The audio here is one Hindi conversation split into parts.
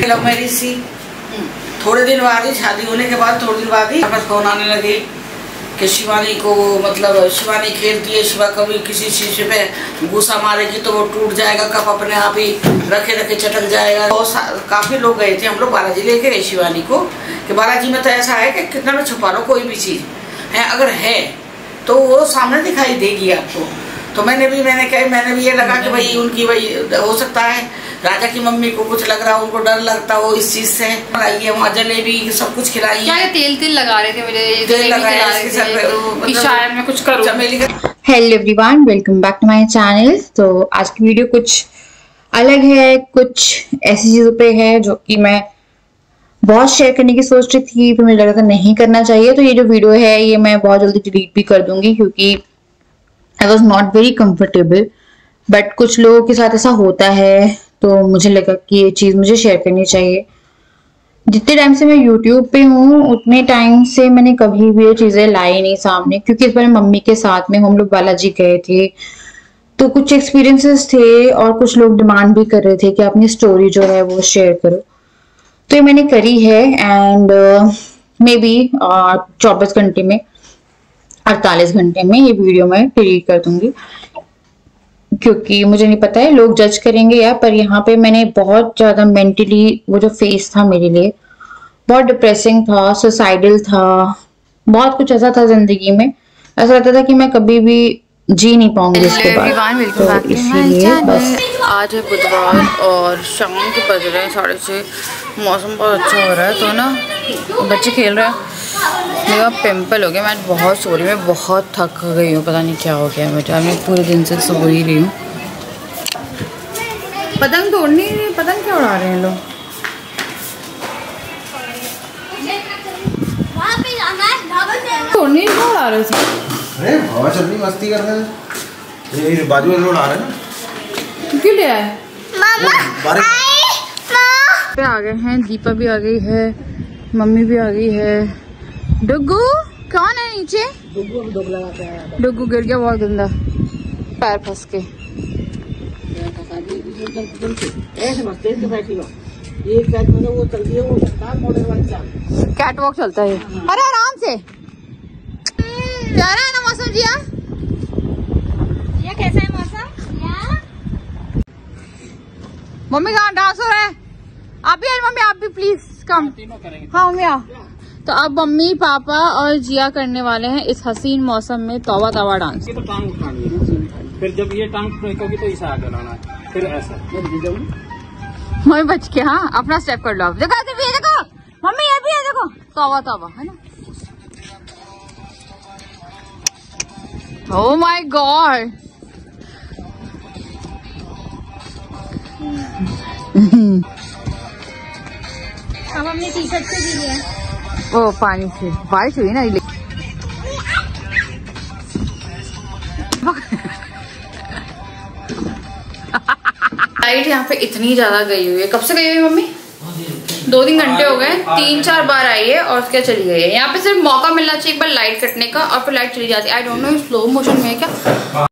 लव मैरिज सी। थोड़े दिन बाद ही, शादी होने के बाद थोड़े दिन बाद ही फोन आने लगे कि शिवानी को, मतलब शिवानी खेलती है, शिवा कभी किसी चीज पे गुस्सा मारेगी तो वो टूट जाएगा, कप अपने आप ही रखे रखे चटक जाएगा। काफी लोग गए थे, हम लोग बालाजी लेके गए शिवानी को कि बालाजी में तो ऐसा है कि कितना भी छुपा लो कोई भी चीज है, अगर है तो वो सामने दिखाई देगी आपको। तो मैंने भी ये लगा कि भाई उनकी भाई हो सकता है राजा की मम्मी को कुछ लग रहा, उनको डर लगता हो इस चीज से। बनाइए वहाँ जलेबी सब कुछ खिलाई। क्या तेल लगा रहे थे मुझे, तेल लगाया शायद मैं कुछ करूँ। Hello everyone, welcome back to my channel. तो आज की वीडियो कुछ अलग है, कुछ ऐसी चीजों पे है जो कि मैं बहुत शेयर करने की सोच रही थी, फिर मुझे लगा था नहीं करना चाहिए। तो ये जो वीडियो है ये मैं बहुत जल्दी डिलीट भी कर दूंगी क्योंकि I was not very comfortable. But कुछ लोगों के साथ ऐसा होता है तो मुझे लगा कि ये चीज मुझे शेयर करनी चाहिए। जितने टाइम से मैं यूट्यूब पे हूँ उतने टाइम से मैंने कभी भी ये चीजें लाई नहीं सामने, क्योंकि इस बार मम्मी के साथ में हम लोग बालाजी गए थे तो कुछ एक्सपीरियंसेस थे और कुछ लोग डिमांड भी कर रहे थे कि अपनी स्टोरी जो है वो शेयर करो। तो ये मैंने करी है एंड मे बी 24 घंटे में, 48 घंटे में ये वीडियो मैं डिलीट कर दूंगी क्योंकि मुझे नहीं पता है लोग जज करेंगे या। पर यहाँ पे मैंने बहुत ज्यादा मेंटली, वो जो फेस था मेरे लिए बहुत डिप्रेसिंग था, सुसाइडल था, बहुत कुछ ऐसा था जिंदगी में, ऐसा लगता था कि मैं कभी भी जी नहीं पाऊंगी इसके बाद। तो इसलिए बस आज है बुधवार और शाम के बज रहे हैं 6:30। मौसम बहुत अच्छा हो रहा है तो ना बच्चे खेल रहे हैं। मेरा पिंपल हो गया, मैं बहुत सो रही हूँ, मैं बहुत थक गई हूँ, पता नहीं क्या हो गया मुझे। मैं पूरे दिन से सो ही रही हूँ। पतंग तोड़नी, पतंग क्या उड़ा रहे हैं लोग। तोड़नी क्यों उड़ा रहे थे? अरे हवा चल रही, मस्ती कर रहे हैं। ये बाजू में लोग आ रहे हैं ना, क्यों ले आए? आ गए हैं, दीपा भी आ गई है, मम्मी भी आ गई है। डुग्गू कौन है नीचे? डुग्गू गिर गया बहुत गंदा, पैर फंस के। कैट वॉक चलता है। अरे आराम से, प्यारा है ना मौसम जिया? कैसा है मौसम? मम्मी कहाँ डांस हो रहा है? आप भी मम्मी, आप भी प्लीज कम। हाँ मम्मी आओ। तो अब मम्मी पापा और जिया करने वाले हैं इस हसीन मौसम में तौबा तौबा डांस। तो टांग उठानी है, फिर जब ये टांग फेंकोगी तो इसे आगे लाना है, फिर ऐसा। मम्मी बच के, हाँ अपना स्टेप कर लो आप। देखो ये देखो मम्मी, ये भी है देखो, तौबा तौबा है ना। ओह माय गॉड, अब हमने टी शर्ट से भी लिया। ओ पानी से बारिश हुई ना। लाइट यहाँ पे इतनी ज्यादा गई हुई है। कब से गई हुई मम्मी? 2-3 घंटे हो गए, 3-4 बार आई है और उसके चली गई है। यहाँ पे सिर्फ मौका मिलना चाहिए एक बार लाइट कटने का और फिर लाइट चली जाती है। आई डोंट नो स्लो मोशन में है क्या।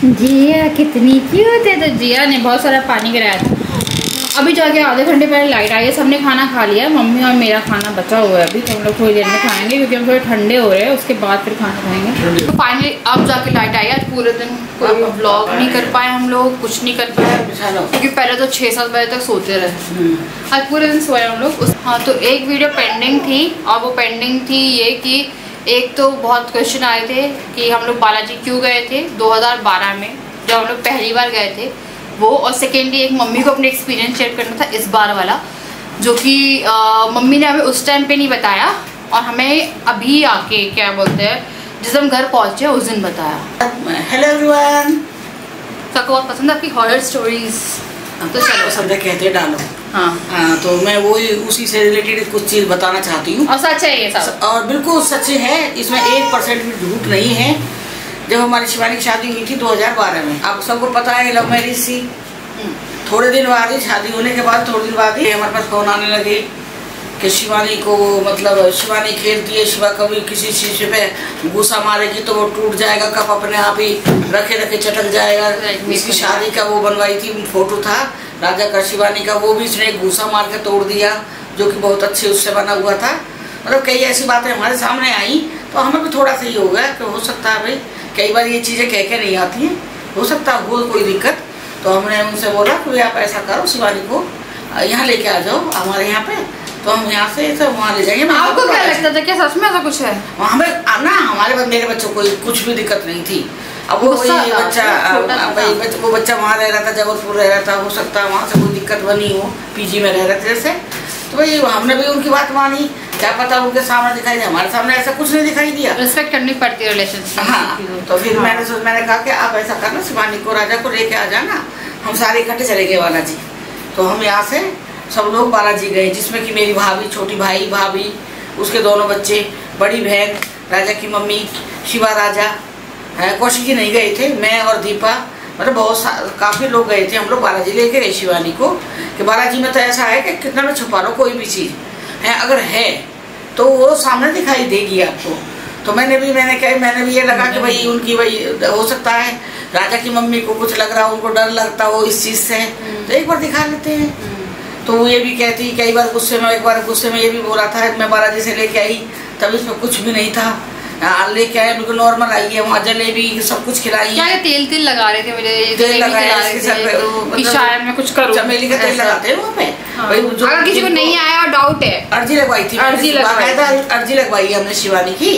जिया कितनी क्यूट है। तो जिया ने बहुत सारा पानी गिराया था। अभी जाके आधे घंटे पहले लाइट आई है, सबने खाना खा लिया, मम्मी और मेरा खाना बचा हुआ है अभी, तो हम लोग थोड़ी देर में खाएंगे क्योंकि हम थोड़े ठंडे हो रहे हैं, उसके बाद फिर खाना खाएंगे। तो फाइनली अब जाके लाइट आई है। आज पूरे दिन कोई व्लॉग नहीं कर पाए हम लोग, कुछ नहीं कर पाए क्योंकि पहले तो 6-7 बजे तक सोते रहे। आज पूरे दिन सोए हम लोग। हाँ, तो एक वीडियो पेंडिंग थी और वो पेंडिंग थी ये कि एक तो बहुत क्वेश्चन आए थे कि हम लोग बालाजी क्यों गए थे 2012 में जब हम लोग पहली बार गए थे वो, और सेकेंडली एक मम्मी को अपने एक्सपीरियंस शेयर करना था इस बार वाला, जो कि मम्मी ने हमें उस टाइम पे नहीं बताया और हमें अभी आके क्या बोलते हैं जिस दिन हम घर पहुँचे उस दिन बताया। हेलो एवरीवन, सबको बहुत पसंद है आपकी हॉरर स्टोरीज, तो चलो सब कहते डालो। हाँ, तो मैं वही उसी से रिलेटेड कुछ चीज़ बताना चाहती हूँ और सच है ये सब, और बिल्कुल सच है, इसमें 1% भी झूठ नहीं है। जब हमारी शिवानी की शादी हुई थी 2012 में, आप सबको पता है लव मैरिज थी। थोड़े दिन बाद ही शादी होने के बाद थोड़े दिन बाद ही हमारे पास फोन आने लगे कि शिवानी को मतलब शिवानी खेलती है, शिवा कभी किसी शीशे पे गुस्सा मारेगी तो वो टूट जाएगा, कप अपने आप ही रखे रखे चटक जाएगा। इसकी शादी का वो बनवाई थी, फोटो था राजा का शिवानी का, वो भी इसने गुस्सा मार के तोड़ दिया, जो कि बहुत अच्छे उससे बना हुआ था। मतलब कई ऐसी बातें हमारे सामने आई तो हमें भी थोड़ा सा ये हो गया कि हो सकता है भाई कई बार ये चीज़ें कह के नहीं आती हैं, हो सकता हो कोई दिक्कत। तो हमने उनसे बोला कि आप ऐसा करो, शिवानी को यहाँ लेके आ जाओ हमारे यहाँ पे, तो हम यहाँ से सब वहाँ ले जाएंगे। आपको क्या लगता था, क्या सच में ऐसा कुछ है? हमें ना हमारे मेरे बच्चों को कुछ भी दिक्कत नहीं थी। अब वो वो बच्चा वहाँ रह रहा था, जबलपुर रह रहा था, हो सकता है वहाँ से कोई दिक्कत बनी हो, पीजी में रह रहे थे जैसे, तो भाई हमने भी उनकी बात मानी। क्या पता उनके सामने दिखाई दिया, हमारे सामने ऐसा कुछ नहीं दिखाई दिया। रिस्पेक्ट करनी पड़ती है रिलेशनशिप। हाँ, तो फिर मैंने कहा कि आप ऐसा करना, शिवानी को राजा को लेके आ जाना, हम सारे इकट्ठे चले गए बालाजी। तो हम यहाँ से सब लोग बालाजी गए, जिसमें कि मेरी भाभी, छोटी भाई भाभी, उसके दोनों बच्चे, बड़ी बहन, राजा की मम्मी, शिवा राजा, कौशिक जी नहीं गए थे, मैं और दीपा, मतलब काफ़ी लोग गए थे। हम लोग बालाजी लेके गए शिवानी को कि बालाजी में तो ऐसा है कि कितना में छुपा लो कोई भी चीज़ है, अगर है तो वो सामने दिखाई देगी आपको। तो मैंने भी ये लगा कि भाई उनकी भाई हो सकता है राजा की मम्मी को कुछ लग रहा हो, उनको डर लगता हो इस चीज़ से, तो एक बार दिखा लेते हैं। तो वो ये भी कहती, कई बार गुस्से में, एक बार गुस्से में ये भी बोला था, मैं बालाजी से लेके आई तब इसमें कुछ भी नहीं था, लेके आए बिल्कुल नॉर्मल आई है, वहाँ जलेबी सब कुछ खिलाई। क्या तेल लगा रहे थे मुझे, तेल लगाया कि शायद मैं कुछ करूँ, चमेली का तेल लगाते हैं वहाँ पे। अगर किसी को नहीं आया और डाउट है, अर्जी लगवाई थी, अर्जी लगवाई है हमने शिवानी की।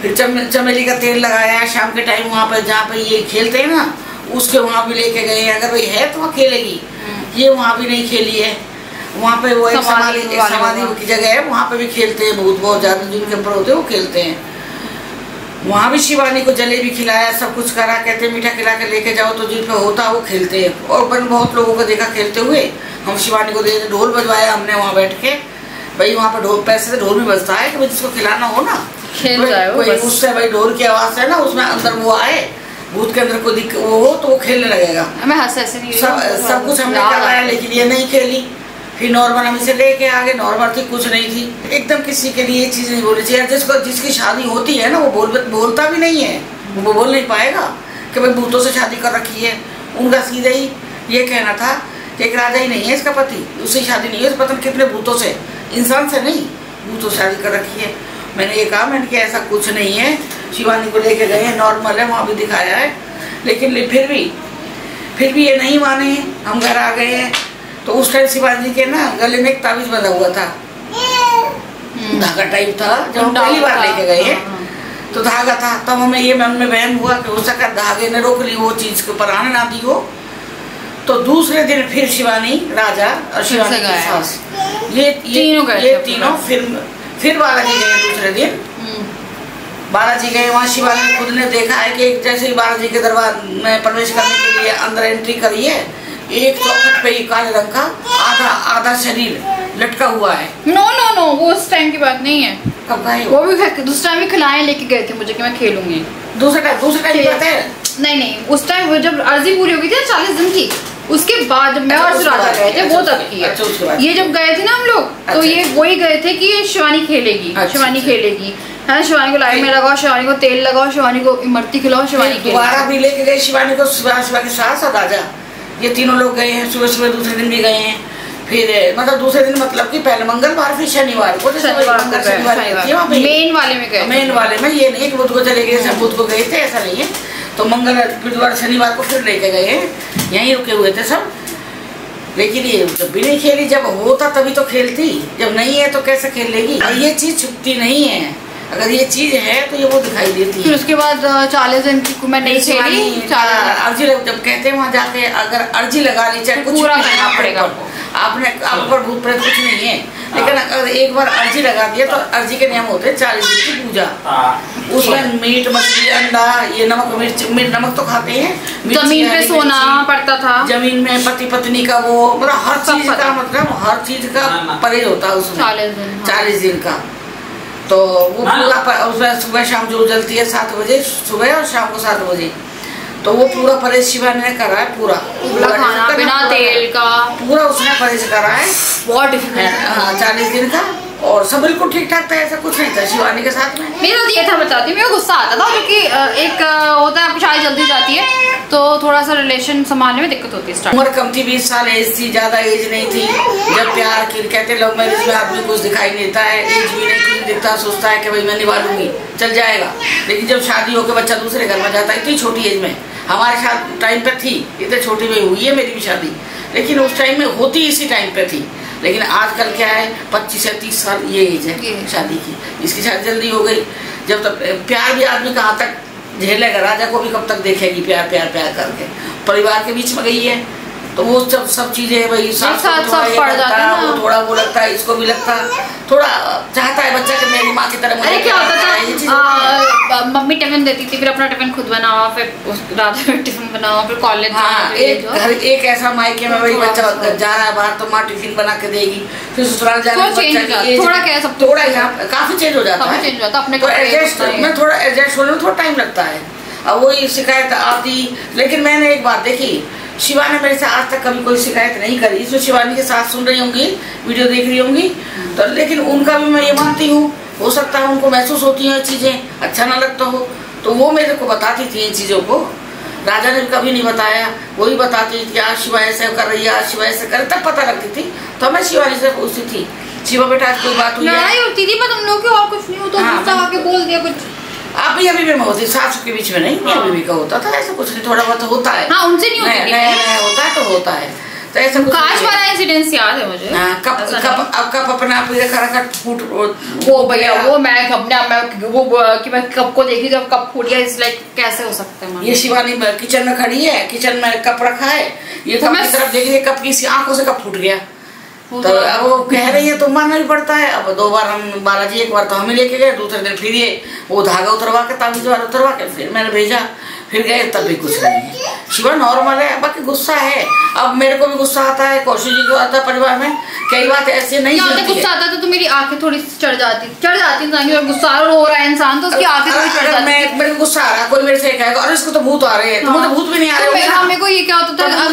फिर चमेली का तेल लगाया, शाम के टाइम वहाँ पे जहाँ पे ये खेलते हैं ना, उसके वहाँ भी लेके गए। अगर भाई है तो वहाँ खेलेगी, ये वहाँ भी नहीं खेली है। वहाँ पे वो एक समाधि की जगह है, वहाँ पे भी खेलते हैं, भूत बहुत ज्यादा जिनके ऊपर होते हैं वो खेलते हैं। वहाँ भी शिवानी को जलेबी खिलाया, सब कुछ करा, कहते मीठा खिला के लेके जाओ, तो जिन पे होता वो खेलते हैं। और बहुत लोगों को देखा खेलते हुए। हम शिवानी को दे ढोल बजवाया हमने वहाँ बैठ के, भाई वहाँ पे ढोल, पैसे से ढोल भी बजता है कि भाई जिसको खिलाना हो ना खेल जाए, उससे भाई ढोल की आवाज है ना, उसमें अंदर वो आए, भूत के अंदर कोई वो हो तो वो खेलने लगेगा। सब कुछ हमने कराया, लेकिन ये नहीं खेली। फिर नॉर्मल हम इसे लेके आगे, नॉर्मल थी, कुछ नहीं थी एकदम। किसी के लिए ये चीज़ नहीं बोलनी चाहिए। जिसकी शादी होती है ना, वो बोलता भी नहीं है, वो बोल नहीं पाएगा कि भाई भूतों से शादी कर रखी है। उनका सीधा ही ये कहना था कि एक राजा ही नहीं है इसका पति, उससे शादी नहीं है, पता नहीं कितने भूतों से, इंसान से नहीं, भूतों से शादी कर रखी है। मैंने ये कहा, मैंने कि ऐसा कुछ नहीं है। शिवानी को लेके गए हैं, नॉर्मल है, वहाँ भी दिखाया है, लेकिन फिर भी ये नहीं माने। हम घर आ गए हैं तो उस टाइम शिवानी के ना गले में एक ताबीज बंधा हुआ था, धागा टाइप था, जब हम पहली बार लेके गए हैं तो धागा था। तब हमें ये मन में वहम हुआ कि हो सका धागे ने रोक ली, वो चीज के ऊपर आने ना दी हो। तो दूसरे दिन फिर शिवानी, राजा और शिवानी की सास, ये तीनों फिर बालाजी गए। दूसरे दिन बालाजी गए, वहाँ शिवानी ने खुद ने देखा है कि जैसे ही बालाजी के दरबार में प्रवेश करने के लिए अंदर एंट्री करी है, एक चौखट पे काले रंग का आधा शरीर लटका हुआ है। नो वो उस टाइम की बात नहीं है। कब गए वो भी दूसरा टाइम भी खिलाए लेके गए थे मुझे कि मैं खेलूंगी। दूसरा टाइम बात है। नहीं, उस टाइम जब अर्जी पूरी हो गई थी 40 दिन की, उसके बाद मैं और राजा गए थे, वो तब की है। ये जब गए थे ना हम लोग, तो ये वही गए थे कि शिवानी खेलेगी, शिवानी खेलेगी, है, शिवानी को लाइट में लगाओ, शिवानी को तेल लगाओ, शिवानी को इमरती खिलाओ, शिवानी दोबारा भी लेके गए शिवानी को, शिवा की सास और राजा, ये तीनों लोग गए हैं। सुबह दूसरे दिन भी गए हैं। फिर मतलब दूसरे दिन मतलब कि पहले मंगलवार, फिर शनिवार को, शनिवार मेन वाले में गए, मेन वाले में। ये नहीं कि बुध को चले गए, सब बुध को गए थे, ऐसा नहीं है। तो बुधवार शनिवार को फिर लेके गए हैं, यहीं रुके हुए थे सब। लेकिन ये जब भी नहीं खेली, जब होता तभी तो खेलती, जब नहीं है तो कैसे खेल लेगी। और ये चीज छुपती नहीं है, अगर ये चीज है तो ये वो दिखाई देती फिर है। उसके बाद 40 दिन की मैं नहीं खेली, अर्जी जब कहते हैं वहाँ जाके अगर अर्जी लगा ली चाहे कुछ पूरा करना पड़ेगा। आपने आप पर भूत प्रेत कुछ नहीं है, लेकिन अगर एक बार अर्जी लगा दिया तो अर्जी के नियम होते हैं 40 दिन की पूजा। उसमें मीट मछली अंडा ये नमक मिर्च नमक तो खाते हैं, जमीन पे सोना पड़ता था, जमीन में पति पत्नी का वो मतलब हर चीज का मतलब हर चीज का परहेज होता है उसमें 40 दिन का। तो वो पूरा उसमें सुबह शाम जो जलती है 7 बजे सुबह और शाम को 7 बजे, तो वो पूरा परहेज शिवा ने करा है, पूरा खाना बिना तेल का पूरा उसने परहेज करा है। बहुत डिफिकल्ट। हाँ 40 दिन का, और सब बिल्कुल ठीक ठाक था, ऐसा कुछ नहीं था शिवानी के साथ में। मेरा तो ये था, बताती हूँ, मेरा गुस्सा आता था क्योंकि एक होता है आपकी शादी जल्दी जाती है तो थोड़ा सा रिलेशन संभालने में दिक्कत होती है। उम्र कम थी, 20 साल एज थी, ज्यादा एज नहीं थी। जब प्यार की कहते लव मैरिज में आदमी कुछ दिखाई नहीं देता है, एज भी नहीं कुछ दिखता, सोचता है कि भाई मैं निभा लूंगी चल जाएगा। लेकिन जब शादी होकर बच्चा दूसरे घर में जाता है, इतनी छोटी एज में हमारे साथ टाइम पे थी, इतने छोटी में हुई है मेरी भी शादी, लेकिन उस टाइम में होती इसी टाइम पे थी। लेकिन आजकल क्या है 25 से 30 साल ये एज है शादी की, इसकी शादी जल्दी हो गई। जब तक प्यार भी आदमी कहाँ तक झेलेगा, राजा को भी कब तक देखेगी प्यार प्यार प्यार करके, परिवार के बीच में गई है तो वो सब चीजें भाई साथ पड़ जाता है, वो थोड़ा वो लगता है, इसको भी लगता है, थोड़ा चाहता है बच्चा कि मेरी माँ की तरह। अरे क्या होता था मम्मी टिफिन देती थी, फिर अपना टिफिन खुद बनाओ, फिर रात में टिफिन बनाओ, फिर कॉलेज। हाँ एक ऐसा मायके में भाई बच्चा जा रहा है बाहर तो माँ टिफिन बना के देगी, फिर ससुराल जाने थोड़ा क्या सब थोड़ा यहाँ काफी चेंज हो जाता है, अपने एडजस्ट में थोड़ा एडजस्ट होने में थोड़ा टाइम लगता है। अब वही शिकायत आती, लेकिन मैंने एक बात देखी, शिवा ने मेरे से आज तक कभी कोई शिकायत नहीं करी। इसमें शिवानी के साथ सुन रही होंगी, वीडियो देख रही होंगी तो, लेकिन उनका भी मैं ये मानती हूँ, हो सकता है उनको महसूस होती हैं चीजें, अच्छा ना लगता हो तो वो मेरे को बताती थी इन चीजों को। राजा ने कभी नहीं बताया, वही बताती थी आज शिवा ऐसे कर रही है, आज शिवा ऐसे कर, तब पता लगती थी। तो मैं शिवानी से पूछती थी, शिवा बेटा आज कोई बात हुई लड़ाई होती थी, पर तुम लोग और कुछ नहीं होता, गुस्सा आके बोल दिया कुछ। अभी भी मैं होती, सासू के बीच में नहीं, अभी भी का होता था, ऐसा कुछ नहीं, थोड़ा बहुत होता है। हाँ उनसे नहीं होती, नया होता है तो होता है, तो ऐसा कुछ काश वाला इंसिडेंस याद है मुझे। कप अपना रखा फूट, वो भैया वो मैं कप को देखी जब कप फूट गया, इस लाइक कैसे हो सकता है। ये शिवानी किचन में खड़ी है, किचन में कप रखा है, ये कप की तरफ देख रही है, कप की आंखों से कप फूट गया। तो अब वो कह रही है तो मानना भी पड़ता है। अब 2 बार हम बालाजी, एक बार तो हमें लेके गए, दूसरे दिन फिर ये वो धागा उतरवा के ताबीज वाला उतरवा के फिर मैंने भेजा, फिर गए तब भी कुछ नहीं है। शिवा नॉर्मल है, बाकी गुस्सा है। अब मेरे को भी गुस्सा आता है, कौशिक जी को आता है, परिवार में कई बात ऐसे नहीं होती। गुस्सा आता तो मेरी आंखें थोड़ी चढ़ जाती इंसान की, गुस्सा हो रहा है इंसान तो उसकी आंखें थोड़ी चढ़ जाती। मेरे को गुस्सा आ रहा है, कोई मेरे से कहेगा अरे इसको तो भूत आ रहे हैं, तो मुझे भूत भी नहीं आ रहे। मेरे को ये क्या होता था,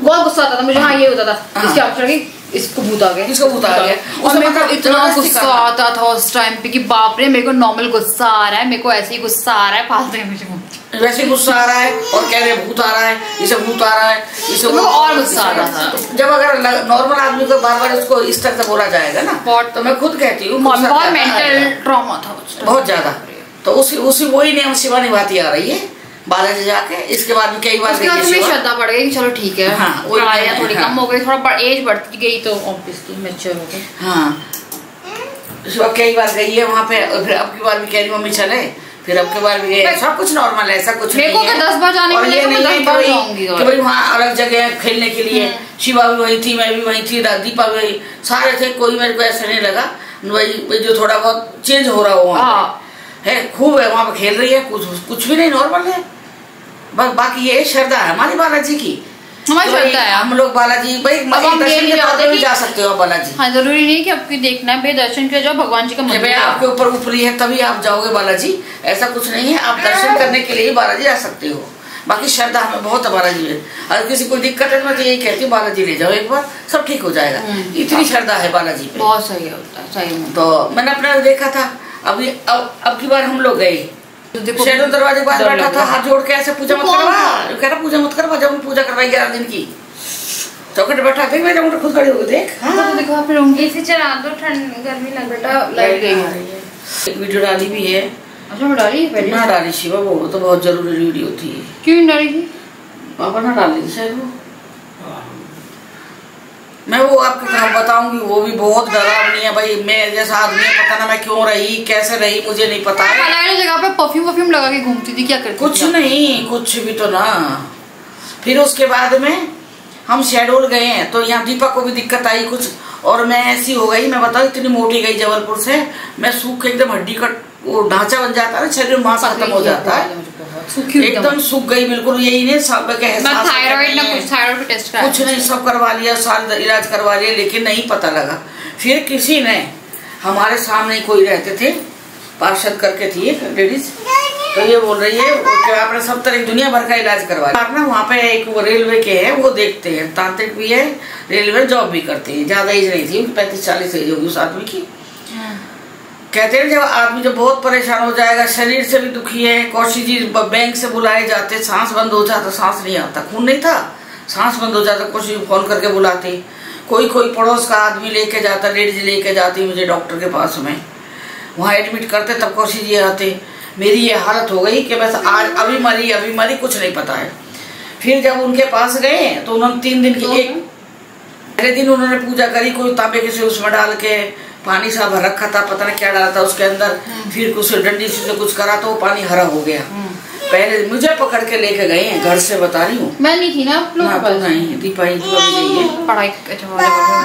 बहुत गुस्सा आता था मुझे। हाँ ये होता था, इसकी आंख चढ़ गई, इसको भूत आ गया, इसको भूत आ गया। और मेरे को इतना गुस्सा आता था उस टाइम पे कि बाप रे, मेरे को नॉर्मल गुस्सा आ रहा है, मेरे को ऐसे ही गुस्सा आ रहा है, फालतू में मुझे वैसे गुस्सा आ रहा है और कह रहे भूत आ रहा है, इसे भूत आ रहा है, इसे और गुस्सा आ रहा था। जब अगर नॉर्मल आदमी को बार बार उसको इस तरह से बोला जाएगा ना, तो मैं खुद कहती हूँ बहुत मेंटल ट्रॉमा था बहुत ज्यादा। तो उसी वही नियम शिवा निभाती आ रही है बालाजी जाके। इसके बाद कई बार श्रद्धा बढ़ गई, चलो ठीक है, हाँ, थोड़ी कम हो गई, थोड़ा एज बढ़ती गई तो ऑब्वियसली मैच्योर हो गई। हाँ शिवा कई बार गई है वहाँ पे, फिर अब की बार भी कह रही मम्मी चले, फिर अब के बार भी गए, सब कुछ नॉर्मल है, ऐसा कुछ नहीं है। 10 बार जाने के लिए 10 बार जाऊंगी कि भाई वहाँ अलग जगह है खेलने के लिए। शिवा भी वही थी, मैं भी वही थी, दीपा भी वही, सारे थे, कोई मेरे को ऐसा नहीं लगा वही जो थोड़ा बहुत चेंज हो रहा हो वहाँ है, खूब है वहाँ पे खेल रही है, कुछ भी नहीं, नॉर्मल है। बस बाकी ये श्रद्धा है हमारी बालाजी की, हमारी श्रद्धा है। हम लोग बालाजी भाई भी जा सकते हो बालाजी। हाँ जरूरी नहीं कि आपको देखना है, दर्शन किया जाओ, भगवान जी का मंदिर आपके ऊपर ऊपरी है तभी आप जाओगे बालाजी, ऐसा कुछ नहीं है। आप दर्शन करने के लिए बालाजी जा सकते हो, बाकी श्रद्धा हमें बहुत है बालाजी में। अगर किसी को दिक्कत है मैं तो यही कहती हूँ बालाजी ले जाओ एक बार, सब ठीक हो जाएगा। इतनी श्रद्धा है बालाजी पे, बहुत सही होता है सही। तो मैंने अपना देखा था, अब की बार हम लोग गए, शैडो दरवाजे के पास बैठा था, हाथ जोड़ के ऐसे पूजा मत करवा, कह रहा पूजा मत करवा। जब पूजा करवाई 11 दिन की, चौकट बैठा देख, मेरा मुझे खुद खड़ी हो गई देख। हाँ देखो फिर उंगली से चला दो, ठंड गर्मी लग बेटा लाइट गई है। एक वीडियो डाली भी है। अच्छा मैं डाली है ना डाली शिवा, वो तो बहुत जरूरी वीडियो थी। क्यों डाली थी? पापा ना डाली शायद वो, मैं वो आपको बताऊंगी, वो भी बहुत डरावनी है भाई। मैं जैसा आदमी है, पता ना मैं क्यों रही, कैसे रही, मुझे नहीं पता है। अलग अलग जगह पे परफ्यूम लगा के घूमती थी, क्या करती? कुछ नहीं, कुछ भी तो ना। फिर उसके बाद में हम शेडोल गए हैं, तो यहाँ दीपा को भी दिक्कत आई कुछ, और मैं ऐसी हो गई, मैं बताऊँ इतनी मोटी गई जबलपुर से, मैं सूख के एकदम हड्डी का वो ढांचा बन जाता है, शरीर मांस खत्म हो जाता है, एकदम सूख गई बिल्कुल। यही नहीं सब थायराइड टेस्ट कराया, कुछ नहीं, सब करवा लिया, सारा इलाज करवा लिया, लेकिन नहीं पता लगा। फिर किसी ने हमारे सामने कोई रहते थे, पार्षद करके थी एक लेडीज, तो ये बोल रही है कि आपने सब तरह दुनिया भर का इलाज करवा लिया। ना वहाँ पे एक वो रेलवे के है, वो देखते हैं, तांत्रिक भी है, रेलवे जॉब भी करते हैं, ज्यादा एज नहीं थी, 35-40 एज होगी उस आदमी की। कहते हैं जब आदमी जब बहुत परेशान हो जाएगा, शरीर से भी दुखी है, कौशिक जी बैंक से बुलाए जाते, सांस बंद हो जाता, सांस नहीं आता, खून नहीं था, सांस बंद हो जाता, कौशिक फोन करके बुलाते, कोई पड़ोस का आदमी लेके जाता, लेडीज लेके जाती मुझे डॉक्टर के पास में, वहाँ एडमिट करते, तब कौशिक जी आते। मेरी ये हालत हो गई कि बस आज अभी मरी कुछ नहीं पता है। फिर जब उनके पास गए तो उन्होंने 3 दिन की, एक पहले दिन उन्होंने पूजा करी, कोई तांबे के से उसमें डाल के पानी सा भर रखा था, पता नहीं क्या डाला था उसके अंदर, फिर कुछ डंडी से कुछ करा तो वो पानी हरा हो गया। पहले मुझे पकड़ के लेके गए हैं घर से, बता रही हूँ मैं नहीं थी ना, आप लोग नहीं, दीपा है पढ़ाई,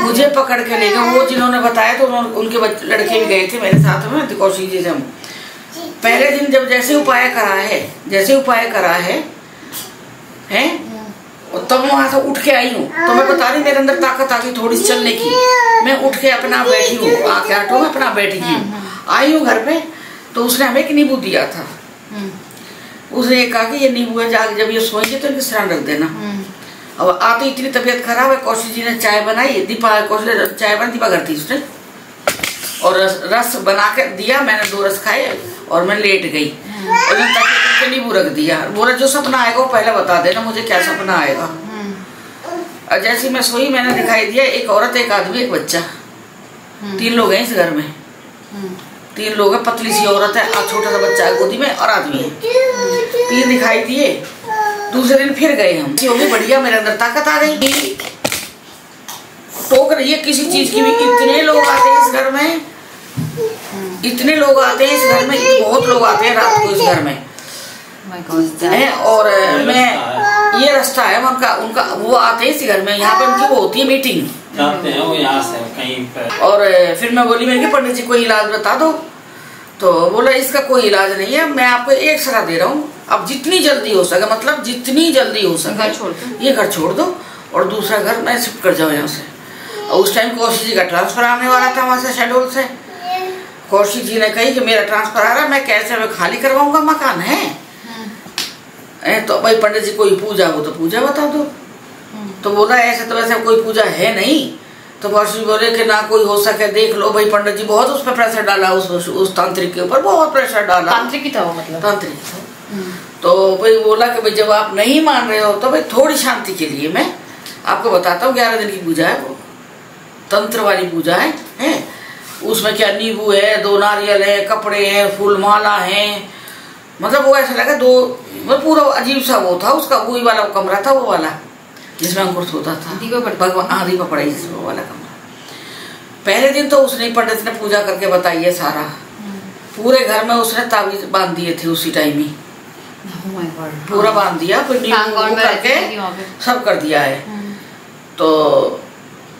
मुझे पकड़ के लेके, वो जिन्होंने बताया तो उनके लड़के भी गए थे मेरे साथ में, कौशिक जी से। हम पहले दिन जब जैसे उपाय करा है तब वहां से उठ के आई हूँ, तो मैं बता रही मेरे अंदर ताकत आ गई थोड़ी चलने की, मैं उठ के अपना बैठी हूँ, आके ऑटो में अपना बैठी हूँ, आई हूँ घर पे, तो उसने हमें एक नींबू दिया था। उसने कहा कि ये नींबू है, जब ये सोएंगे तो इनके सिरान रख देना। अब आते इतनी तबीयत खराब है, कौशिक जी ने चाय बनाई, कौशिक चाय बना, दीपा घर थी उसने, और रस बना के दिया, मैंने 2 रस खाए और मैं लेट गई, और नींबू रख दिया, बोला जो सपना आएगा वो पहले बता देना मुझे क्या सपना आएगा। और जैसे मैं सोई, मैंने दिखाई दिया एक औरत, एक आदमी, एक बच्चा, 3 लोग हैं इस घर में, 3 लोग हैं, पतली सी औरत है, छोटा सा बच्चा है गोदी में, और आदमी है, 3 दिखाई दिए। दूसरे दिन फिर गए हम, होगी बढ़िया, मेरे अंदर ताकत आ गई, टोक रही है किसी चीज की भी। इतने लोग आते हैं इस घर में, इतने लोग आते हैं इस घर में, बहुत लोग आते हैं रात को इस घर में है। और मैं ये रास्ता है उनका वो आते हैं इस घर में, यहाँ पे उनकी वो होती है मीटिंग, जाते हैं वो यहाँ से कहीं पे। और फिर मैं बोली, मैंने पंडित जी कोई इलाज बता दो, तो बोला इसका कोई इलाज नहीं है, मैं आपको एक सलाह दे रहा हूँ, अब जितनी जल्दी हो सके, मतलब जितनी जल्दी हो सके ये घर छोड़ दो और दूसरा घर मैं शिफ्ट कर जाओ यहाँ से। और उस टाइम कौशिक जी का ट्रांसफर आने वाला था वहाँ से शेडोल से, कौशिक जी ने कही कि मेरा ट्रांसफर आ रहा है, मैं कैसे मैं खाली करवाऊंगा, मकान है। तो भाई पंडित जी कोई पूजा हो तो पूजा बता दो, तो बोला ऐसे तो वैसे कोई पूजा है नहीं। तो कौशिक बोले कि ना कोई हो सके देख लो। भाई पंडित जी बहुत उस पर प्रेशर डाला, उस तांत्रिक के ऊपर बहुत प्रेशर डाला, तांत्रिक ही था वो, मतलब तांत्रिक था। तो भाई बोला कि भाई जब आप नहीं मान रहे हो तो भाई थोड़ी शांति के लिए मैं आपको बताता हूँ, 11 दिन की पूजा है, वो तंत्र वाली पूजा है। उसमें क्या नींबू है, 2 नारियल है, कपड़े हैं, फूल माला है, मतलब वो ऐसा लगा 2, मतलब पूरा अजीब सा वो था उसका, वही वाला वो कमरा था, वो वाला जिसमें अंकुर सोता था, भगवान दीपा पड़ाई वो वाला कमरा। पहले दिन तो उसने पंडित ने पूजा करके बताई है सारा, पूरे घर में उसने ताबीज बांध दिए थे उसी टाइम ही, पूरा बांध दिया, फिर नींबू करके सब कर दिया है। तो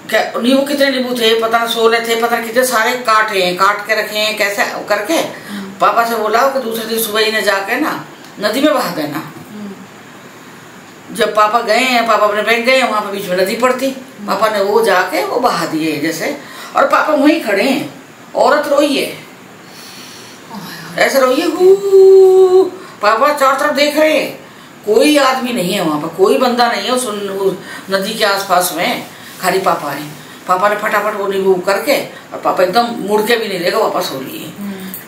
क्या नींबू कितने नींबू थे पता, 16 थे पता कितने, सारे काट के रखे हैं कैसे करके। पापा से बोला कि दूसरे दिन सुबह ही ने जाके ना नदी में बहा देना। जब पापा गए हैं, पापा अपने बैंक गए, वहां पे बीच में नदी पड़ती, पापा ने वो जाके वो बहा दिए जैसे, और पापा वहीं खड़े हैं, औरत रोई है, ऐसे रोई है, पापा चारों तरफ देख रहे हैं, कोई आदमी नहीं है वहां पर, कोई बंदा नहीं है उस नदी के आसपास में, खाली पापा है। पापा ने फटाफट वो नींबू करके, और पापा एकदम मुड़ के भी नहीं देगा, वापस हो लिए।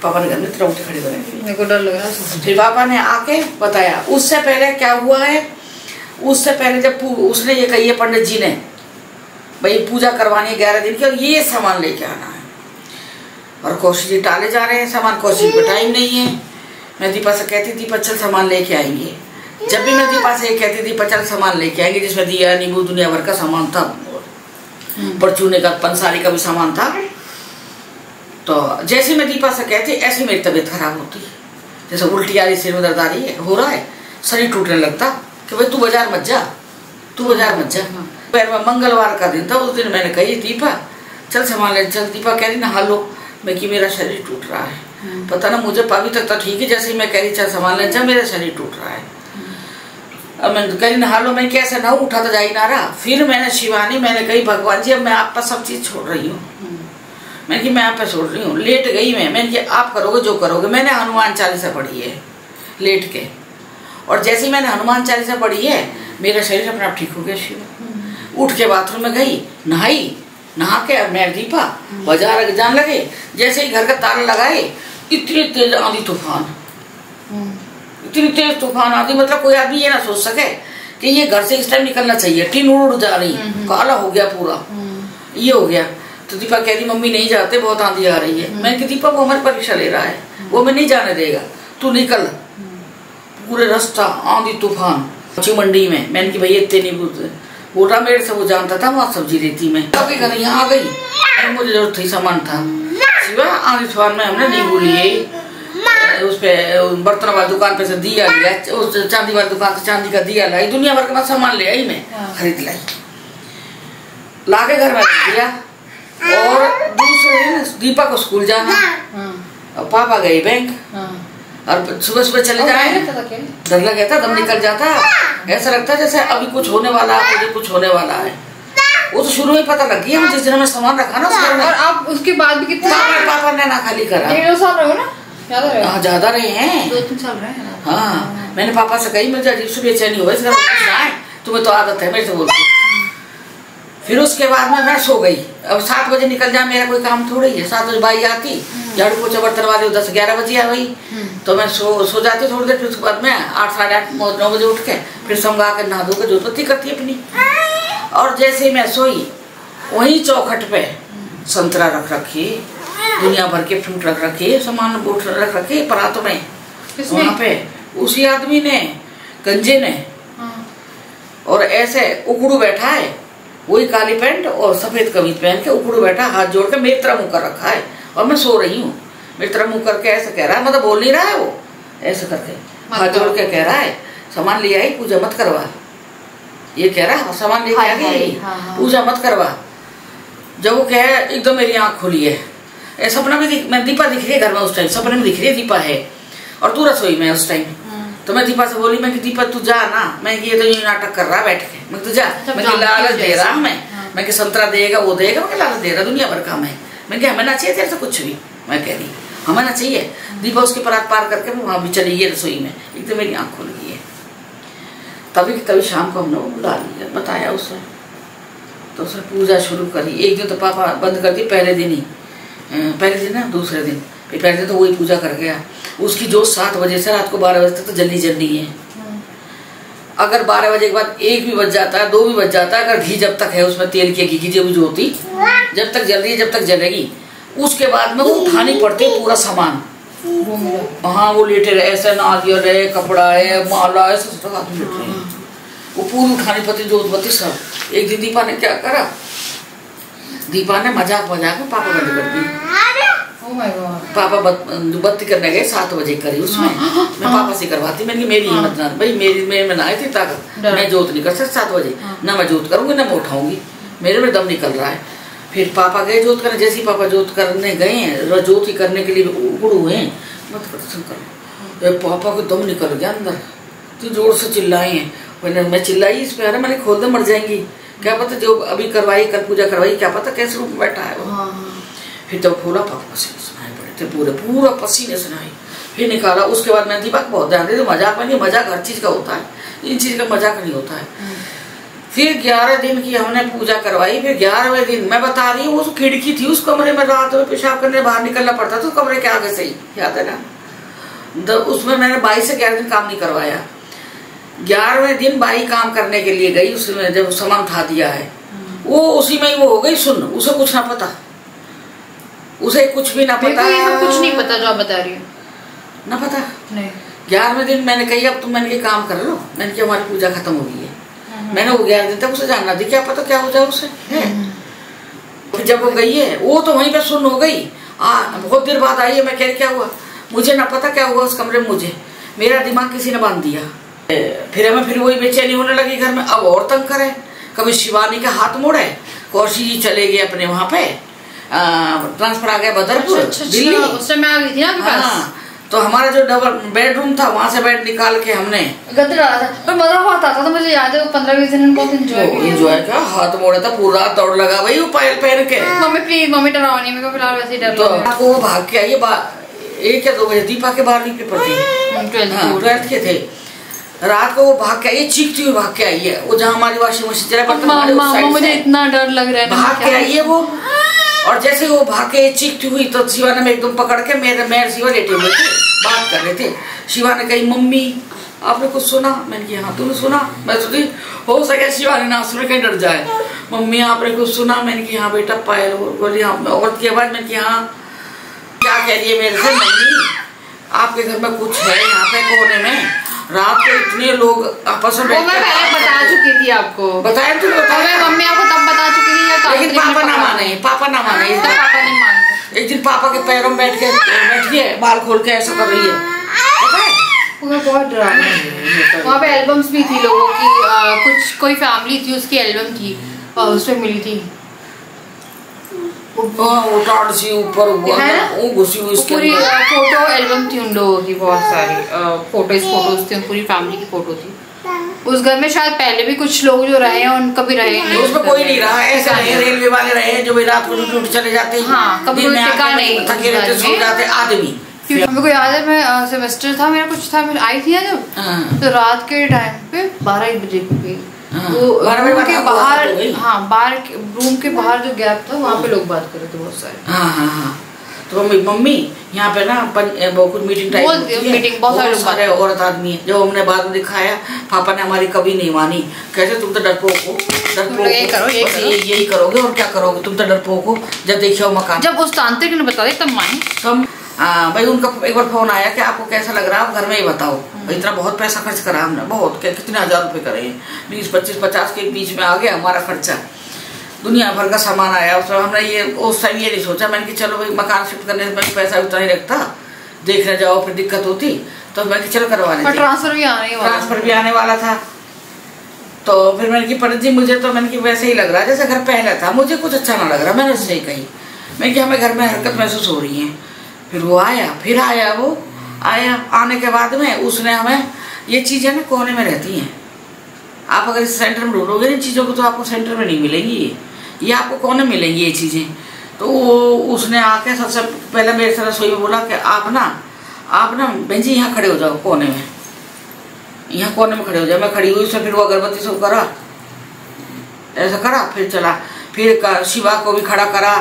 पापा ने घर में तरह उठे खड़े बने, मेरे को डर लग रहा है। फिर पापा ने आके बताया। उससे पहले क्या हुआ है, उससे पहले जब उसने ये कही है पंडित जी ने, भाई पूजा करवानी 11 दिन की और ये सामान लेके आना है, और कौशिक जी टाले जा रहे हैं सामान, कौशिक को टाइम नहीं है। मैं दीपा से कहती दीपा चल सामान लेके आएंगे, जब भी मैं दीपा से कहती दीपा चल सामान लेके आएंगे, जिसमें दिया नींबू दुनिया भर का सामान था। परचूने का पंसारी का भी सामान था। तो जैसे मैं दीपा से कहती ऐसे मेरी तबीयत खराब होती, जैसे उल्टी आ रही, सिर में दर्द आ रही है, हो रहा है, शरीर टूटने लगता कि भाई तू बाजार मत जा, तू बाजार मत जा। पैर में मंगलवार का दिन था, उस दिन मैंने कही दीपा चल सामान ले चल। दीपा कह रही नहा लो। मैं कि मेरा शरीर टूट रहा है, पता ना मुझे अभी तक तो ठीक है, जैसे ही मैं कह रही चल सामान ले जा मेरा शरीर टूट रहा है। अब मैं कह रही नहा लो, मैं कैसे ना उठा तो जा ही ना रहा। फिर मैंने शिवानी मैंने कही भगवान जी अब मैं आप पर सब चीज छोड़ रही हूँ, मैंने कि मैं आप पे छोड़ रही हूँ। लेट गई मैंने कि आप करोगे जो करोगे। मैंने हनुमान चालीसा पढ़ी है लेट के, और जैसे ही मैंने हनुमान चालीसा पढ़ी है मेरा शरीर अपने आप ठीक हो गया। शिव उठ के बाथरूम में गई, नहाई, नहा के मैं दीपा बाजार जान लगे। जैसे ही घर का ताला लगाए इतनी तेज आंधी तूफान, इतनी तेज तूफान आंधी, मतलब कोई आदमी ये ना सोच सके कि ये घर से इस टाइम निकलना चाहिए। टीन उड़ जा रही, काला हो गया पूरा, ये हो गया। तो दीपा कह रही मम्मी नहीं जाते, बहुत आंधी आ रही है। मैंने कहा दीपा वो हमारी परीक्षा ले रहा है, वो मैं नहीं जाने देगा, तू निकल। पूरे रास्ता आंधी तूफान मंडी में। मैंने कि भैया इतने नहीं बोल रहा, मेरे से वो जानता था वहाँ सब्जी लेती मैं। कभी घर यहाँ आ गई, मुझे जरूरत थी, सामान था सिवा आंधी तूफान में हमने नींबू लिए, उस पे बर्तन वाली दुकान पे से दिया लिया, उस चांदी वाली दुकान से चांदी का दिया लाई, दुनिया भर का सामान ले आई मैं, खरीद लाई, लाके घर में रख दिया। और दूसरे दिन दीपा को स्कूल जाना, और पापा गए बैंक, और सुबह सुबह चले जाए, डर लग था, दम निकल जाता, ऐसा लगता जैसे अभी कुछ होने वाला है, मुझे कुछ होने वाला है। वो तो शुरू में पता लग गया, जिस दिन में सामान रखा ना उस घर में। और आप उसके बाद भी कितने पापा ने ना खाली करा, 1.5 साल रहे हो ना, ज्यादा रहे हैं, 2-3 साल रहे हैं। हाँ मैंने पापा से कही मुझे अजीब से बेचैनी हुआ, इस घर में तुम्हें तो आदत है मेरे से बोलती। फिर उसके बाद में मैं सो गई। अब 7 बजे निकल जा, मेरा कोई काम थोड़ा ही है। 7 बजे बाई आती, झाड़ू पोछा बर्तन वाले 10-11 बजे आ गई, तो मैं सो जाती थोड़ी देर। फिर उसके बाद में 8, साढ़े 8, 9 बजे उठ के फिर समझा के नहा धो के जोतपत्ती करती अपनी। और जैसे ही मैं सोई वहीं चौखट पे संतरा रख रखी, दुनिया भर के फ्रूट रख रखे, सामान बोट रख रखे परातों में, वहाँ पे उसी आदमी ने, गंजे ने। और ऐसे उकड़ू बैठा है, वही काली पैंट और सफेद कमीज पहन के उकड़ू बैठा, हाथ जोड़ के मेरी तरह मुंह कर रखा है, और मैं सो रही हूँ। मेरी तरह मुंह करके ऐसा कह रहा है, मतलब बोल नहीं रहा है वो, ऐसे करके हाथ जोड़ के कह रहा है सामान ले आई, पूजा मत करवा। ये कह रहा है सामान लेके आ गई, पूजा मत करवा। जब वो कह एकदम मेरी आंख खुली है, सपना में मैं दीपा दिख रही है घर में उस टाइम, सपने में दिख रही है दीपा है, और तू रसोई में उस टाइम। तो मैं दीपा से बोली, मैं कि दीपा तू जा ना, मैं ये तो ये नाटक कर रहा बैठ के, मैं तू जा, मैं लालच दे रहा मैं कि संतरा देगा वो देगा, मैं लालच दे रहा दुनिया भर का मैं कि हमें ना चाहिए तेरे से कुछ भी, मैं कह रही हमें ना चाहिए। दीपा उसके परात पार करके मैं वहां भी चली गई रसोई में, एक तो मेरी आंख खुल गई है। तभी शाम को हमने वो बुला लिया, बताया उसे, तो उसने पूजा शुरू करी। एक दिन तो पापा बंद कर दी, पहले दिन ना, दूसरे दिन, पहले दिन तो वही पूजा कर गया। उसकी जो 7 बजे से रात को 12 बजे तक तो जल्दी है। अगर 12 बजे के बाद 1 भी बज जाता है, 2 भी बज जाता है, अगर घी जब तक है उसमें, तेल की घी जो होती जब तक जल रही है, जब तक जलेगी, उसके बाद में वो उठानी पड़ती है पूरा सामान। हाँ वो लेटे रहे ऐसे, नारियल है, कपड़ा है, माला है, सब आदमी लेटे रहे, वो पूरी उठानी पड़ती, जोतपत्ती सब। एक दिन दीपा ने क्या करा, दीपा ने मजाक के पापा बंद कर दी। पापा बत्ती करने गए 7 बजे करी, उसमें मैं पापा से करवाती, मैंने मेरी हिम्मत ना, भाई मेरे में ना आई थी ताकत, मैं जोत नहीं कर सकती 7 बजे, ना मैं जोत करूंगी ना मैं उठाऊंगी, मेरे में दम निकल रहा है। फिर पापा गए जोत करने, जैसे ही पापा जोत करने गए हैं, जोत ही करने के लिए उकड़ू हुए, मत कर पापा को दम निकल गया अंदर, तो जोर से चिल्लाए हैं। मैं चिल्लाई इस पे, अरे मैंने खोल दे मर जाएंगी, क्या पता जो अभी करवाई, कल पूजा करवाई, क्या पता कैसे रूप में बैठा है वो। फिर जब खोला पापा पसीने सुनाई पड़े थे, पूरा पसीने सुनाई, फिर निकाला। उसके बाद मैं दीपा को बहुत ध्यान देती, मजाक में नहीं, मजाक हर चीज का होता है, इन चीज का मजाक नहीं होता है। फिर 11 दिन की हमने पूजा करवाई। फिर 11वें दिन मैं बता रही हूँ, वो खिड़की थी उस कमरे में, रात में पेशाब करने बाहर निकलना पड़ता था, तो कमरे के आगे से ही, याद है ना। उसमें मैंने बाई से 11 दिन काम नहीं करवाया। 11वें दिन बाई काम करने के लिए गई, उसमें जब सामान था दिया है, वो उसी में ही वो हो गई सुन, उसे कुछ ना पता, उसे कुछ भी ना पता, कुछ नहीं पता जो आप बता रही हो, ना पता नहीं। 11वें दिन मैंने कही अब तुम, मैंने ये काम कर लो, मैंने कहा हमारी पूजा खत्म हो गई है। मैंने वो 11 दिन तक उसे जानना थी, क्या पता क्या हो जाए उसे है। फिर जब वो गई है वो तो वहीं पे सुन हो गई। बहुत देर बाद आई है। मैं कह रही क्या हुआ, मुझे ना पता क्या हुआ उस कमरे में, मुझे मेरा दिमाग किसी ने बांध दिया। फिर हमें फिर वही बेचैनी होने लगी घर में। अब और तंग करे, कभी शिवानी का हाथ मोड़े, कौशी जी चले गए अपने वहां पे, ट्रांसफर आ गया बदरपुर दिल्ली। उस समय आ गई थी ना आपके पास। तो हमारा जो डबल बेडरूम था वहां से बेड निकाल के हमने गद्दे डाला था, पर मजा बहुत आता था। मुझे याद है वो 15-20 दिन बहुत एंजॉय क्या, हाथ मोड़ा था, पूरा रात दौड़ लगा भाई वो पायल पहन के। मम्मी प्लीज, मम्मी डराओ नहीं, मेरे को फिलहाल वैसे ही डर तो वो भाग के आई है 1 या 2 बजे, दीपा के 12वीं पेपर थे, 12th के थे। रात को वो भाग के आई है, चीखती हुई भाग के आई है। वो जहाँ हमारी वॉशिंग मशीन चला, मुझे इतना डर लग रहा है, भाग के आई है वो। और जैसे वो भाग के चीखती हुई तो शिवा ने एकदम पकड़ के मेरे शिवा लेटे हुए थे, बात कर रहे थे। शिवा ने कही मम्मी आपने कुछ सुना? मैंने कहा हाँ तुमने सुना? मैं सोची हो सके शिवा ने ना सुने कहीं डर जाए। मम्मी आपने कुछ सुना? मैंने कहा हाँ बेटा पायल बोली हाँ। औरत की आवाज। मैंने कहा हाँ क्या कह रही है मेरे से? मम्मी आपके घर में कुछ है यहाँ पे कोने में, रात को इतने लोग आपस में मैं पहले बता चुकी थी आपको, बताया तुम बताया, मम्मी आपको तब बता चुकी थी, लेकिन पापा ना माने, पापा ना माने। पापा नहीं मानते। एक दिन पापा के पैरों में बैठ के बाल खोल के ऐसा कर रही है, पता है? बहुत डरावना। वहाँ पे एल्बम्स भी थी लोगों की, कुछ कोई फैमिली थी उसकी एल्बम थी, उसमें मिली थी। वो टाड़ सी ऊपर वो घुसी हुई इसके पूरी फोटो एल्बम थी उन लोगों की, बहुत सारी फोटोज थी, पूरी फैमिली की फोटो थी। उस घर में शायद पहले भी कुछ लोग जो रहे हैं उनका भी रहे हैं, उसमें कोई नहीं रहा। ऐसे रहे रेलवे वाले रहे जो भी रात को ड्यूटी चले जाते हैं, हाँ, कभी कोई टिका नहीं, थके रहते सो जाते आदमी। मेरे को याद है मैं सेमेस्टर था मेरा, कुछ था, मैं आई थी ना जब, तो रात के टाइम पे 12-1 बजे की वो रूम के बाहर, हाँ बाहर रूम के बाहर जो गैप था वहाँ पे लोग बात कर रहे थे बहुत सारे। हाँ तो मम्मी यहाँ पे ना कुछ मीटिंग टाइप बहुत सारे औरत आदमी है। जो हमने बाद में दिखाया, पापा ने हमारी कभी नहीं मानी। कैसे तुम तो डरपोक हो, यही करोगे और क्या करोगे, तुम तो डरपोक हो। जब देखिए मकान, जब उस तांत्रिक ने बता दिया तब मानी हम। भाई उनका एक बार फोन आया कि आपको कैसा लग रहा है, आप घर में ही बताओ। इतना बहुत पैसा खर्च करा हमने, बहुत कितने 1000 रुपए करे, 20-25-50 के बीच में आ गया हमारा खर्चा। दुनिया भर का सामान आया उसमें। हमने ये उस टाइम ये नहीं सोचा, मैंने कि चलो भाई मकान शिफ्ट करने में पैसा उतना ही रखता, देखने जाओ फिर दिक्कत होती, तो मैं चलो करवा लेते। ट्रांसफर भी आने वाला था। तो फिर मैंने की पंडित जी मुझे तो मैंने कि वैसे ही लग रहा जैसे घर पहले था, मुझे कुछ अच्छा ना लग रहा। मैंने उससे कही, मैं कि हमें घर में हरकत महसूस हो रही है। फिर वो आया, फिर आया, वो आया। आने के बाद में उसने हमें ये चीज़ें ना कोने में रहती हैं, आप अगर इस सेंटर में ढूंढोगे इन चीज़ों को तो आपको सेंटर में नहीं मिलेंगी, ये आपको कोने में मिलेंगी ये चीज़ें। तो वो उसने आके सबसे पहले मेरे से रसोई में बोला कि आप ना बहन जी यहाँ खड़े हो जाओ कोने में, यहाँ कोने में खड़े हो जाओ। मैं खड़ी हुई, उसने फिर वो अगरबत्ती सब करा, ऐसा करा, फिर चला। फिर शिवा को भी खड़ा करा,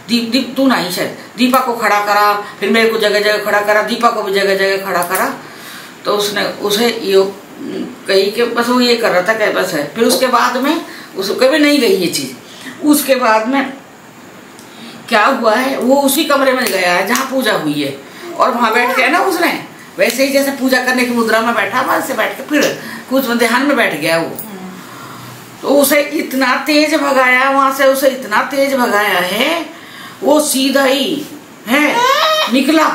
दीप तू नहीं शायद, दीपा को खड़ा करा, फिर मेरे को जगह जगह खड़ा करा, दीपा को भी जगह जगह खड़ा करा। तो उसने उसे ये कही कि बस वो ये कर रहा था कि बस है। फिर उसके बाद में उसको कभी नहीं गई ये चीज़। उसके बाद में क्या हुआ है, वो उसी कमरे में गया है जहाँ पूजा हुई है, और वहाँ बैठ के ना उसने वैसे ही जैसे पूजा करने की मुद्रा में बैठा, वहाँ से बैठ के फिर कुछ ध्यान में बैठ गया वो। तो उसे इतना तेज भगाया वहाँ से, उसे इतना तेज भगाया है, वो सीधा ही है निकला,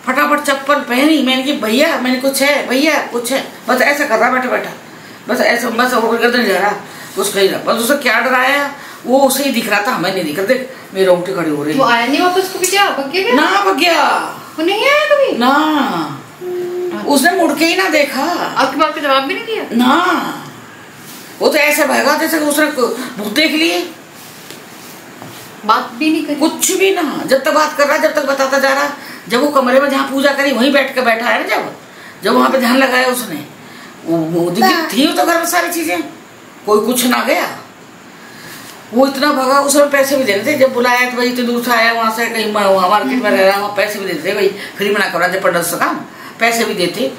फटाफट चप्पल पहनी। मैंने कि भैया, मैंने कुछ है भैया, कुछ है, बस ऐसा कर रहा बैठा बैठा, बस ऐसा, बस गर्दन जा रहा, कुछ कही रहा, बस उसे क्या डराया, वो उसे ही दिख रहा था, हमें नहीं दिख रहा। देख मेरी रोंगटे खड़ी हो रही। वो आया नहीं वापस कभी? क्या भग गया? ना भग गया, वो नहीं आया कभी ना, उसने मुड़ के ही ना देखा। आपकी बात का जवाब भी नहीं दिया ना, वो तो ऐसे भागा जैसे उसने भूत देख लिए, बात भी नहीं करी, कुछ भी ना। जब तक बात कर रहा, जब तक बताता जा रहा। जब वो कमरे में जहाँ पूजा करी वहीं बैठ के बैठा है ना, जब वहां पे ध्यान लगाया उसने, वो थी तो घर में सारी चीजें, कोई कुछ ना गया। वो इतना भगा, उसने पैसे भी देने थे। जब बुलाया तो भाई इतने दूर से आया वहां से, कहीं मार्केट में रह रहा, वहाँ पैसे भी देते भाई, फ्री में ना करवा दे पंडित से काम, पैसे भी देते।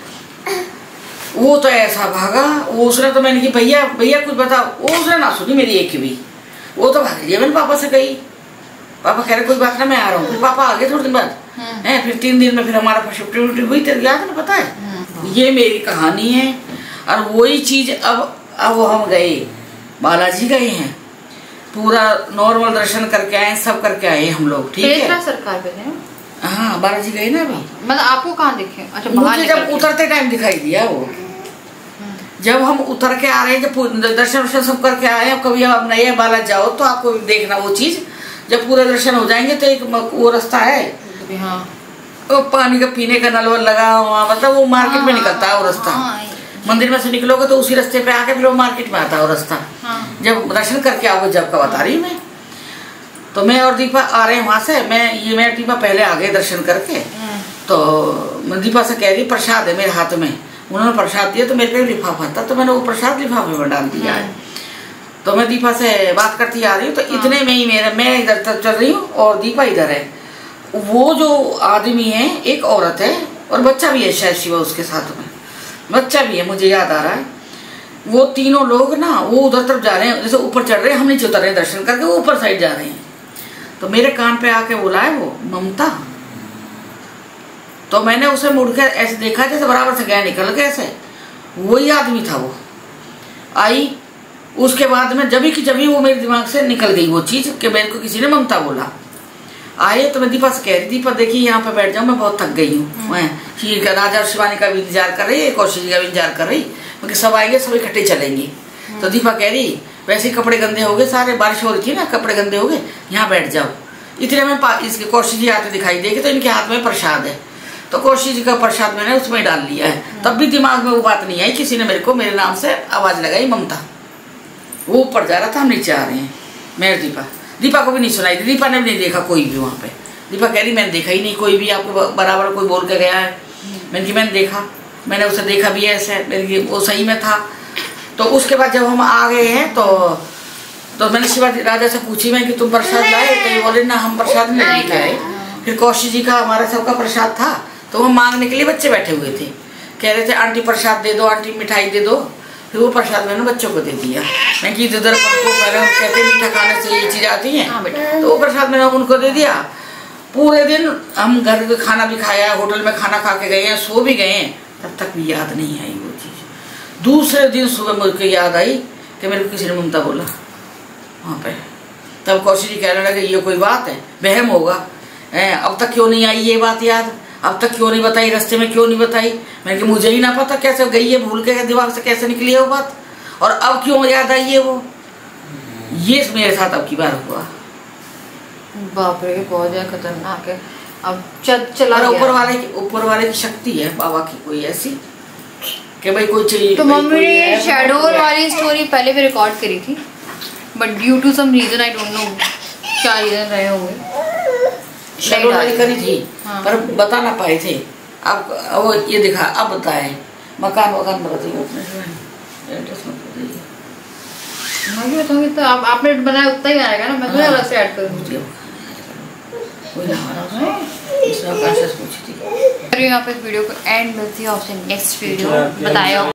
वो तो ऐसा भागा, वो उसने तो मैंने कि भैया भैया कुछ बताओ, वो उसने ना सुनी मेरी एक भी, वो तो भाग लिया। मैंने पापा से कही, पापा कह रहे कोई बात ना मैं आ रहा हूँ। फिर पापा आ गए थोड़े दिन बाद है, फिर 3 दिन में फिर हमारा शिफ्ट हुई, तेरे याद है ना, पता है। ये मेरी कहानी है। और वही चीज अब हम गए, बालाजी गए हैं, पूरा नॉर्मल दर्शन करके आए, सब करके आए हम लोग। ठीक है, सरकार पे थे। हाँ, बालाजी गए ना अभी। मतलब आपको कहाँ दिखे? अच्छा, मुझे जब उतरते टाइम दिखाई दिया वो। जब हम उतर के आ रहे हैं, जब दर्शन वर्शन सब करके आए हैं, कभी आप नए बालाजी जाओ तो आपको देखना वो चीज। जब पूरे दर्शन हो जाएंगे तो एक वो रास्ता है, हाँ, वो पानी का पीने का नल लगा हुआ, मतलब वो मार्केट में निकलता है वो रास्ता। मंदिर में से निकलोगे तो उसी रास्ते पे आके फिर वो मार्केट में आता है वो रास्ता। जब दर्शन करके आओगे, जब का बता रही मैं, तो मैं और दीपा आ रहे हैं वहां से। मैं दीपा पहले आ गए दर्शन करके। तो मैं दीपा से कह रही प्रसाद है मेरे हाथ में। उन्होंने प्रसाद दिया तो मेरे पे लिफाफा था, तो मैंने वो प्रसाद लिफाफे में डाल दिया है। तो मैं दीपा से बात करती आ रही हूँ, तो इतने में ही मैं इधर तक चल रही हूँ और दीपा इधर है। वो जो आदमी है, एक औरत है और बच्चा भी है शायद शिवा उसके साथ में, बच्चा भी है, मुझे याद आ रहा है। वो तीनों लोग ना वो उधर तरफ जा रहे हैं, जैसे ऊपर चढ़ रहे हैं, हम नीचे उतर रहे हैं दर्शन करके, वो ऊपर साइड जा रहे हैं। तो मेरे कान पे आके बोला है वो, ममता। तो मैंने उसे मुड़ के ऐसे देखा जैसे बराबर से गया निकल के, ऐसे वही आदमी था वो। आई उसके बाद में जब वो मेरे दिमाग से निकल गई वो चीज कि मेरे को किसी ने ममता बोला। आए तो मैं दीपा से कह रही, दीपा देखिए यहाँ पे बैठ जाऊँ, मैं बहुत थक गई हूँ। मैं राजा और शिवानी का भी इंतजार कर रही है, कौशिक जी का भी इंतजार कर रही, क्योंकि सब आएंगे, सब इकट्ठे चलेंगे। तो दीपा कह रही वैसे कपड़े गंदे हो गए सारे, बारिश हो रही थी ना, कपड़े गंदे हो गए, यहाँ बैठ जाओ। इतने में इसके कौशिक जी आते दिखाई देगी, तो इनके हाथ में प्रसाद है, तो कौशिक जी का प्रसाद मैंने उसमें डाल लिया है। तब भी दिमाग में वो बात नहीं आई, किसी ने मेरे को मेरे नाम से आवाज लगाई, ममता। वो ऊपर जा रहा था, हम नीचे आ रहे हैं, मैं दीपा को भी नहीं सुनाई, दीपा ने भी नहीं देखा कोई भी वहाँ पे। दीपा कह रही मैंने देखा ही नहीं कोई भी, आपको बराबर कोई बोल के गया है। मैंने देखा, मैंने उसे देखा भी है ऐसे, वो सही में था। तो उसके बाद जब हम आ गए हैं तो मैंने शिवा राजा से पूछी मैं कि तुम प्रसाद लाए? तो ये बोले ना हम प्रसाद नहीं लेके आए। फिर कौशिक जी का हमारा सबका प्रसाद था, तो वो मांगने के लिए बच्चे बैठे हुए थे, कह रहे थे आंटी प्रसाद दे दो, आंटी मिठाई दे दो। फिर वो प्रसाद मैंने बच्चों को दे दिया। मैं कि इधर कहते मीठा खाने से ये चीज आती है, तो वो प्रसाद मैंने उनको दे दिया। पूरे दिन हम घर में खाना भी खाया, होटल में खाना खा के गए हैं, सो भी गए हैं, तब तक भी याद नहीं आई वो चीज। दूसरे दिन सुबह मुझको याद आई कि मेरे को किसी ने ममता बोला वहाँ पे। तब कौशिक जी कहने लगे ये कोई बात है, वहम होगा, अब तक क्यों नहीं आई ये बात याद, अब तक क्यों नहीं बताई, रास्ते में क्यों नहीं बताई? मैंने कहा मुझे ही ना पता, कैसे गई है, भूल के दिमाग से कैसे निकली है वो बात, और अब क्यों याद आई है वो। ये मेरे साथ अब की बार हुआ। बाप रे, बहुत ज्यादा खतरनाक है। अब चला ऊपर वाले की शक्ति है बाबा की कोई ऐसी कि भाई कोई चाहिए। तो मम्मी ने शैडोर वाली स्टोरी पहले भी रिकॉर्ड करी थी, but due to some reason, I don't know क्या रीजन रहे होंगे, शैडोर वाली करी थी। हाँ। पर बता ना पाए थे। अब वो ये दिखा, अब बताए मकान बताइए, एड्रेस मत बताइए। मैं भी बताऊंगी तो आपने बनाया उतना ही आएगा ना, मैं थोड़ा अलग से ऐड करूंगी। कोई ना इसमें पूछी थी। यहाँ पे इस वीडियो को एंड मिलती है आपसे नेक्स्ट वीडियो। बताया